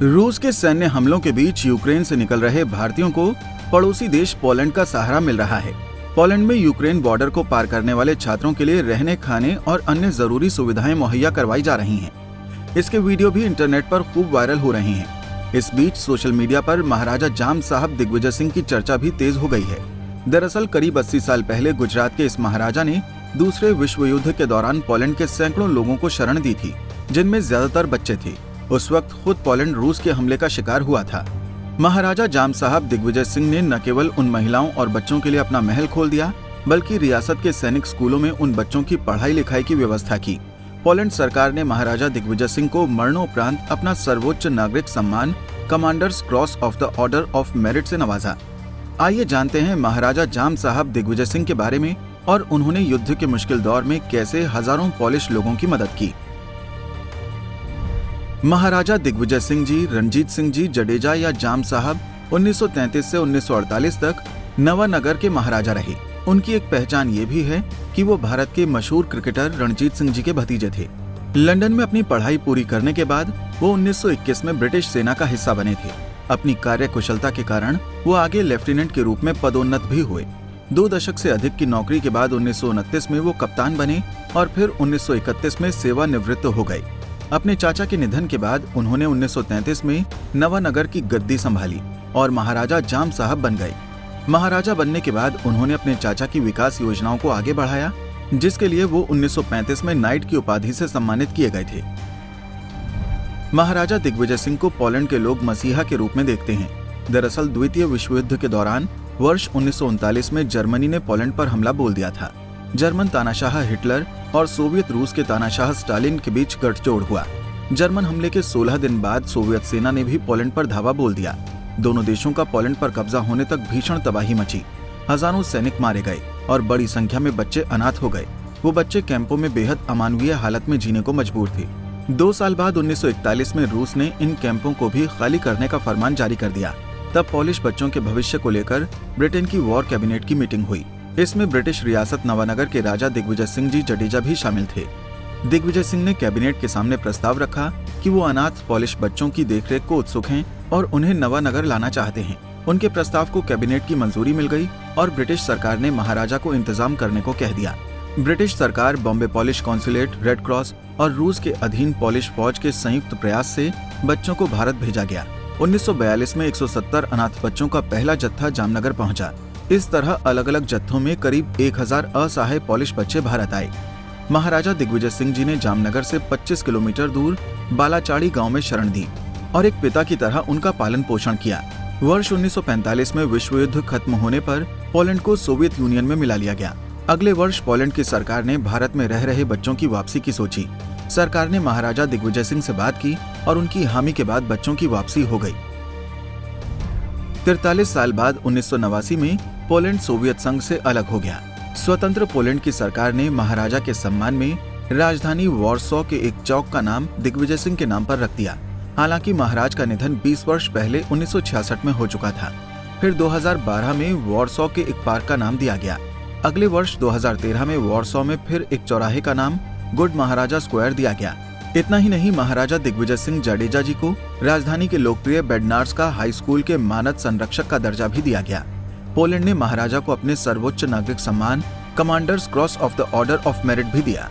रूस के सैन्य हमलों के बीच यूक्रेन से निकल रहे भारतीयों को पड़ोसी देश पोलैंड का सहारा मिल रहा है। पोलैंड में यूक्रेन बॉर्डर को पार करने वाले छात्रों के लिए रहने, खाने और अन्य जरूरी सुविधाएं मुहैया करवाई जा रही हैं। इसके वीडियो भी इंटरनेट पर खूब वायरल हो रहे हैं। इस बीच सोशल मीडिया पर महाराजा जाम साहब दिग्विजय सिंह की चर्चा भी तेज हो गई है। दरअसल करीब 80 साल पहले गुजरात के इस महाराजा ने दूसरे विश्व युद्ध के दौरान पोलैंड के सैकड़ों लोगों को शरण दी थी, जिनमें ज्यादातर बच्चे थे। उस वक्त खुद पोलैंड रूस के हमले का शिकार हुआ था। महाराजा जाम साहब दिग्विजय सिंह ने न केवल उन महिलाओं और बच्चों के लिए अपना महल खोल दिया, बल्कि रियासत के सैनिक स्कूलों में उन बच्चों की पढ़ाई लिखाई की व्यवस्था की। पोलैंड सरकार ने महाराजा दिग्विजय सिंह को मरणोपरांत अपना सर्वोच्च नागरिक सम्मान commanders cross of the order of merit से नवाजा। आइए जानते हैं महाराजा जाम साहब दिग्विजय सिंह के बारे में और उन्होंने युद्ध के मुश्किल दौर में कैसे हजारों पोलिश लोगों की मदद की। महाराजा दिग्विजय सिंह जी, रणजीत सिंह जी जडेजा या जाम साहब 1933 से 1948 तक नवानगर के महाराजा रहे। उनकी एक पहचान ये भी है कि वो भारत के मशहूर क्रिकेटर रणजीत सिंह जी के भतीजे थे। लंदन में अपनी पढ़ाई पूरी करने के बाद वो 1921 में ब्रिटिश सेना का हिस्सा बने थे। अपनी कार्य कुशलता के कारण वो आगे लेफ्टिनेंट के रूप में पदोन्नत भी हुए। 2 दशक से अधिक की नौकरी के बाद 1929 में वो कप्तान बने और फिर 1931 में सेवानिवृत्त हो गए। अपने चाचा के निधन के बाद उन्होंने 1933 में नवानगर की गद्दी संभाली और महाराजा जाम साहब बन गए। महाराजा बनने के बाद उन्होंने अपने चाचा की विकास योजनाओं को आगे बढ़ाया, जिसके लिए वो 1935 में नाइट की उपाधि से सम्मानित किए गए थे। महाराजा दिग्विजय सिंह को पोलैंड के लोग मसीहा के रूप में देखते हैं। दरअसल द्वितीय विश्व युद्ध के दौरान वर्ष 1939 में जर्मनी ने पोलैंड पर हमला बोल दिया था। जर्मन तानाशाह हिटलर और सोवियत रूस के तानाशाह स्टालिन के बीच गठजोड़ हुआ। जर्मन हमले के 16 दिन बाद सोवियत सेना ने भी पोलैंड पर धावा बोल दिया। दोनों देशों का पोलैंड पर कब्जा होने तक भीषण तबाही मची। हजारों सैनिक मारे गए और बड़ी संख्या में बच्चे अनाथ हो गए। वो बच्चे कैंपों में बेहद अमानवीय हालत में जीने को मजबूर थे। 2 साल बाद 1941 में रूस ने इन कैंपों को भी खाली करने का फरमान जारी कर दिया। तब पोलिश बच्चों के भविष्य को लेकर ब्रिटेन की वॉर कैबिनेट की मीटिंग हुई। इसमें ब्रिटिश रियासत नवानगर के राजा दिग्विजय सिंह जी जडेजा भी शामिल थे। दिग्विजय सिंह ने कैबिनेट के सामने प्रस्ताव रखा कि वो अनाथ पोलिश बच्चों की देखरेख को उत्सुक हैं और उन्हें नवानगर लाना चाहते हैं। उनके प्रस्ताव को कैबिनेट की मंजूरी मिल गई और ब्रिटिश सरकार ने महाराजा को इंतजाम करने को कह दिया। ब्रिटिश सरकार Bombay Polish consulate, red cross और रूस के अधीन पोलिश फौज के संयुक्त प्रयास से बच्चों को भारत भेजा गया। 1942 में 170 अनाथ बच्चों का पहला जत्था जामनगर पहुंचा। इस तरह अलग अलग जत्थों में करीब 1000 असहाय पोलिश बच्चे भारत आए। महाराजा दिग्विजय सिंह जी ने जामनगर से 25 किलोमीटर दूर बालाचाड़ी गांव में शरण दी और एक पिता की तरह उनका पालन पोषण किया। वर्ष 1945 में विश्व युद्ध खत्म होने पर पोलैंड को सोवियत यूनियन में मिला लिया गया। अगले वर्ष पोलैंड की सरकार ने भारत में रह रहे बच्चों की वापसी की सोची। सरकार ने महाराजा दिग्विजय सिंह से बात की और उनकी हामी के बाद बच्चों की वापसी हो गई। 43 साल बाद 1989 में पोलैंड सोवियत संघ से अलग हो गया। स्वतंत्र पोलैंड की सरकार ने महाराजा के सम्मान में राजधानी वॉर्सो के एक चौक का नाम दिग्विजय सिंह के नाम पर रख दिया। हालांकि महाराज का निधन 20 वर्ष पहले 1966 में हो चुका था। फिर 2012 में वॉर्सो के एक पार्क का नाम दिया गया। अगले वर्ष 2013 में वॉर्सो में फिर एक चौराहे का नाम गुड महाराजा स्क्वायर दिया गया। इतना ही नहीं, महाराजा दिग्विजय सिंह जडेजा जी को राजधानी के लोकप्रिय बेडनार्स का हाई स्कूल के मानद संरक्षक का दर्जा भी दिया गया। पोलैंड ने महाराजा को अपने सर्वोच्च नागरिक सम्मान commanders cross of the order of merit भी दिया।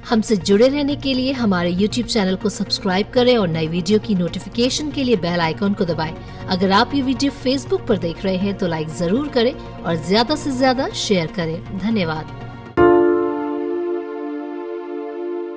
हमसे जुड़े रहने के लिए हमारे YouTube चैनल को सब्सक्राइब करें और नई वीडियो की नोटिफिकेशन के लिए बेल आइकॉन को दबाएं। अगर आप ये वीडियो Facebook पर देख रहे हैं तो लाइक जरूर करें और ज्यादा से ज्यादा शेयर करें। धन्यवाद।